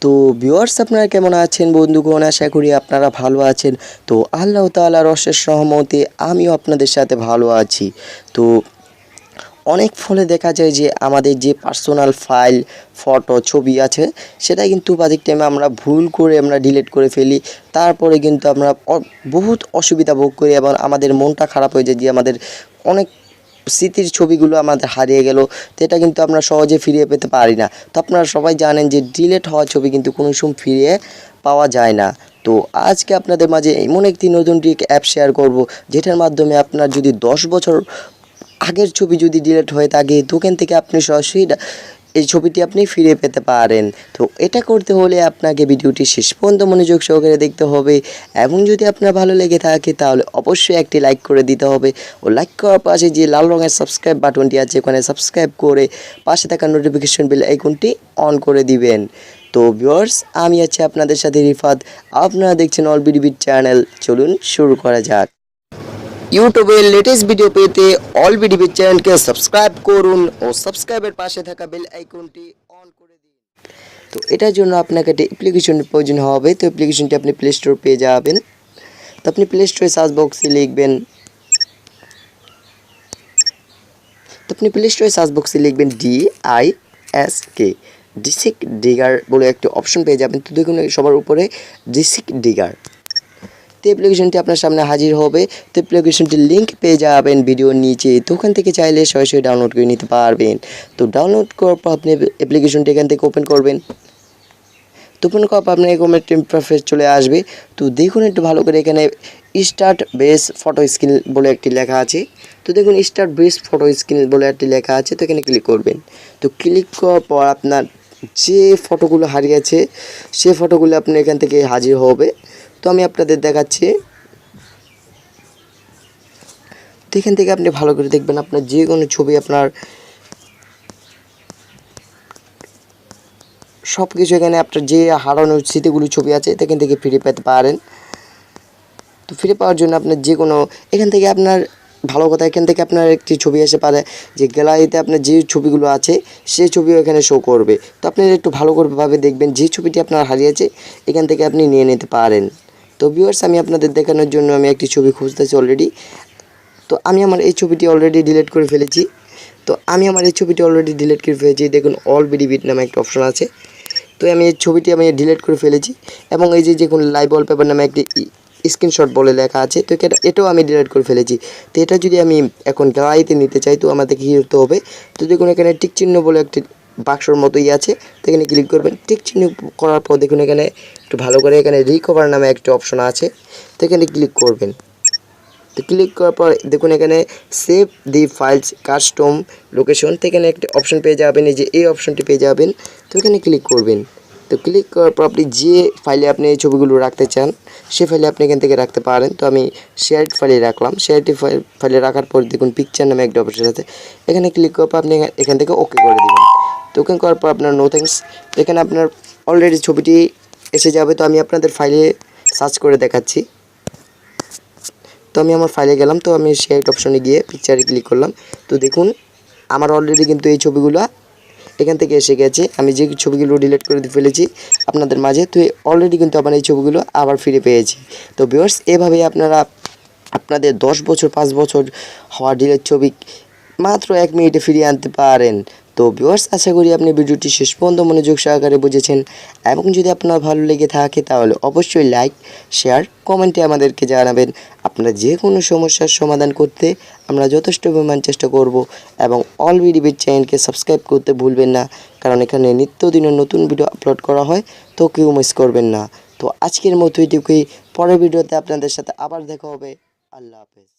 তো ভিউয়ার্স আপনারা কেমন আছেন বন্ধুগণ? আশা করি আপনারা ভালো আছেন। তো আল্লাহ তাআলার অশেষ রহমতে আমিও আপনাদের সাথে ভালো আছি। তো অনেক ফলে দেখা যায় যে আমাদের যে পার্সোনাল ফাইল, ফটো, ছবি আছে সেটা কিন্তু বাজেক টাইমে আমরা ভুল করে আমরা ডিলিট করে ফেলি। তারপরে কিন্তু আমরা বহুত অসুবিধা ভোগ করি এবং আমাদের মনটা খারাপ হয়ে যায় যে আমাদের অনেক স্মৃতির ছবিগুলো আমাদের হারিয়ে গেল। তো এটা কিন্তু আমরা সহজে ফিরিয়ে পেতে পারি না। তো আপনারা সবাই জানেন যে ডিলিট হওয়া ছবি কিন্তু কোনো সময় ফিরিয়ে পাওয়া যায় না। তো আজকে আপনাদের মাঝে এমন একটি নতুন অ্যাপ শেয়ার করব যেটার মাধ্যমে আপনার যদি 10 বছর আগের ছবি যদি ডিলিট হয়ে থাকে দোকান থেকে আপনি সরাসরি এই ছবিটি আপনি ফিরে পেতে পারেন। তো এটা করতে হলে আপনাকে ভিডিওটি শেষ পর্যন্ত মনোযোগ সহকারে দেখতে হবে এবং যদি আপনার ভালো লেগে থাকে তাহলে অবশ্যই একটি লাইক করে দিতে হবে ও লাইক করার পাশে যে লাল রঙের সাবস্ক্রাইব বাটনটি আছে ওখানে সাবস্ক্রাইব করে পাশে থাকা নোটিফিকেশন বেল আইকনটি অন করে দিবেন। তো ভিউয়ার্স আমি আছি আপনাদের সাথে রিফাত, আপনারা দেখছেন অল বিডিবিট চ্যানেল। চলুন শুরু করা যাক। ইউটিউবের লেটেস্ট ভিডিও পেতে অল বিডিবিট চ্যানেলকে সাবস্ক্রাইব করুন ও সাবস্ক্রাইবের পাশে থাকা বেল আইকনটি অন করে দিন। তো এটার জন্য আপনাকে একটা অ্যাপ্লিকেশনের প্রয়োজন হবে। তো অ্যাপ্লিকেশনটি আপনি প্লে স্টোর পেয়ে যাবেন। তো আপনি প্লে স্টোরে সার্চ বক্সে লিখবেন DISK ডিসিক ডিগার বলে একটি অপশন পেয়ে যাবেন। তো দেখুন সবার উপরে ডিসিক ডিগার। তো অ্যাপ্লিকেশনটি আপনার সামনে হাজির হবে। তো অ্যাপ্লিকেশনটির লিঙ্ক পেয়ে যাবেন ভিডিওর নিচে। তো ওখান থেকে চাইলে সরাসরি ডাউনলোড করে নিতে পারবেন। তো ডাউনলোড করার পর আপনি অ্যাপ্লিকেশনটি এখান থেকে ওপেন করবেন। তো ওপেন করার পর আপনার এরকম একটা ইন্টারফেস চলে আসবে। তো দেখুন একটু ভালো করে এখানে স্টার্ট বেস ফটো স্ক্রিন বলে একটি লেখা আছে। তো দেখুন স্টার্ট বেস ফটো স্ক্রিন বলে একটি লেখা আছে। তো এখানে ক্লিক করবেন। তো ক্লিক করার পর আপনার যে ফটোগুলো হারিয়েছে সে ফটোগুলো আপনি এখান থেকে হাজির হবে। তো আমি আপনাদের দেখাচ্ছি। তো এখান থেকে আপনি ভালো করে দেখবেন আপনার যে কোনো ছবি আপনার সব কিছু এখানে আপনার যে হারানোর স্মৃতিগুলো ছবি আছে এখান থেকে ফিরে পেতে পারেন। তো ফিরে পাওয়ার জন্য আপনার যে কোনো এখান থেকে আপনার ভালো কথা এখান থেকে আপনার একটি ছবি এসে পারে যে গ্যালারিতে আপনার যে ছবিগুলো আছে সেই ছবিও এখানে শো করবে। তো আপনি একটু ভালো করে দেখবেন যে ছবিটি আপনার হারিয়েছে এখান থেকে আপনি নিয়ে নিতে পারেন। তো ভিউয়ার্স আমি আপনাদের দেখানোর জন্য আমি একটি ছবি খুঁজতেছি অলরেডি। তো আমি আমার এই ছবিটি অলরেডি ডিলিট করে ফেলেছি। দেখুন অল বিডিবিট নামে একটা অপশন আছে। তো আমি এই ছবিটি ডিলিট করে ফেলেছি এবং এই যে দেখুন লাইভ ওয়ালপেপার নামে একটি স্ক্রিনশট বলে লেখা আছে। তো এটাও আমি ডিলিট করে ফেলেছি। তো এটা যদি আমি এখন গ্যালারিতে নিতে চাই তো আমাদের কী করতে হবে? তো দেখুন এখানে টিক চিহ্ন বলে একটি বাক্সর মতোই আছে। তো এখানে ক্লিক করবেন। টিক চিহ্ন করার পর দেখুন এখানে একটু ভালো করে এখানে রিকভার নামে একটা অপশন আছে। তো এখানে ক্লিক করবেন। তো ক্লিক করার পর দেখুন এখানে সেভ দি ফাইলস কাস্টম লোকেশন থেকে এখানে একটা অপশন পেয়ে যাবেন। এই যে এই অপশনটি পেয়ে যাবেন। তো এখানে ক্লিক করবেন। তো ক্লিক করার পর আপনি যে ফাইলে আপনি এই ছবিগুলো রাখতে চান সে ফাইলে আপনি এখান থেকে রাখতে পারেন। তো আমি শেয়ার্ড ফাইলে রাখলাম। শেয়ারটি ফাইলে রাখার পর দেখুন পিকচার নামে একটা অপশন আছে। এখানে ক্লিক করার পর আপনি এখান থেকে ওকে করে দেবেন। তো ওকে করার পর আপনার নো থ্যাঙ্কস। এখানে আপনার অলরেডি ছবিটি এসে যাবে। তো আমি আপনাদের ফাইলে সার্চ করে দেখাচ্ছি। তো আমি আমার ফাইলে গেলাম। তো আমি শেয়ার অপশনে গিয়ে পিকচারে ক্লিক করলাম। তো দেখুন আমার অলরেডি কিন্তু এই ছবিগুলো এখান থেকে এসে গেছে। আমি যে ছবিগুলো ডিলিট করে ফেলেছি আপনাদের মাঝে তো অলরেডি কিন্তু আমার এই ছবিগুলো আবার ফিরে পেয়েছি। তো ভিউয়ার্স এভাবেই আপনারা আপনাদের 10 বছর 5 বছর হওয়া ডিলিট ছবি মাত্র 1 মিনিটে ফিরিয়ে আনতে পারেন। তো ভিউয়ার্স আশা করি আপনি ভিডিওটি শেষ পর্যন্ত মনোযোগ সহকারে বুঝেছেন এবং যদি আপনার ভালো লেগে থাকে তাহলে অবশ্যই লাইক শেয়ার কমেন্টে আমাদেরকে জানাবেন। আপনারা যে কোনো সমস্যার সমাধান করতে আমরা যথেষ্ট পরিমাণ চেষ্টা করব এবং অল বিডিবিট চ্যানেলকে সাবস্ক্রাইব করতে ভুলবেন না, কারণ এখানে নিত্যদিনের নতুন ভিডিও আপলোড করা হয়। তো কেউ মিস করবেন না। তো আজকের মতো এটুকুই। পরের ভিডিওতে আপনাদের সাথে আবার দেখা হবে। আল্লাহ হাফেজ।